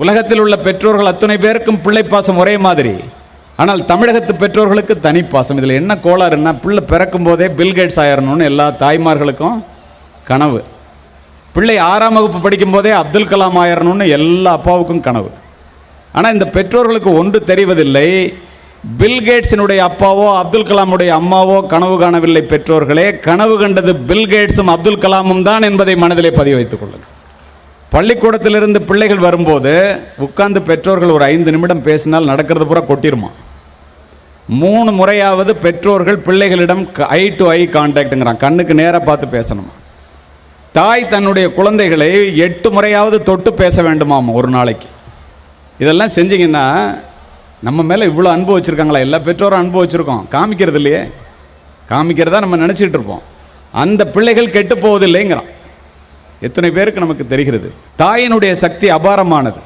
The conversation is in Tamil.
உலகத்தில் உள்ள பெற்றோர்கள் அத்தனை பேருக்கும் பிள்ளை பாசம் ஒரே மாதிரி. ஆனால் தமிழகத்து பெற்றோர்களுக்கு தனிப்பாசம். இதில் என்ன கோளாறுன்னா, பிள்ளை பிறக்கும் போதே பில்கேட்ஸ் ஆயிரணும்னு எல்லா தாய்மார்களுக்கும் கனவு. பிள்ளை 6ஆம் வகுப்பு படிக்கும் போதே அப்துல் கலாம் ஆயிரணும்னு எல்லா அப்பாவுக்கும் கனவு. ஆனால் இந்த பெற்றோர்களுக்கு ஒன்று தெரிவதில்லை, பில்கேட்ஸினுடைய அப்பாவோ அப்துல் கலாமுடைய அம்மாவோ கனவு காணவில்லை. பெற்றோர்களே, கனவு கண்டது பில்கேட்ஸும் அப்துல் கலாமும் தான் என்பதை மனதிலே பதிவு வைத்துக் கொள்ளுங்கள். பள்ளிக்கூடத்திலிருந்து பிள்ளைகள் வரும்போது உட்கார்ந்து பெற்றோர்கள் ஒரு 5 நிமிடம் பேசினால் நடக்கிறது பூரா கொட்டிருமா. 3 முறையாவது பெற்றோர்கள் பிள்ளைகளிடம் ஐ டு ஐ கான்டாக்டுங்கிறான், கண்ணுக்கு நேராக பார்த்து பேசணுமா. தாய் தன்னுடைய குழந்தைகளை 8 முறையாவது தொட்டு பேச வேண்டுமாம் ஒரு நாளைக்கு. இதெல்லாம் செஞ்சிங்கன்னா நம்ம மேலே இவ்வளோ அன்பு வச்சுருக்காங்களா? எல்லா பெற்றோரும் அன்பு வச்சுருக்கோம், காமிக்கிறது இல்லையே. காமிக்கிறதா நம்ம நினச்சிட்டு இருப்போம். அந்த பிள்ளைகள் கெட்டு போவதில்லைங்கிறான். எத்தனை பேருக்கு நமக்கு தெரிகிறது? தாயினுடைய சக்தி அபாரமானது.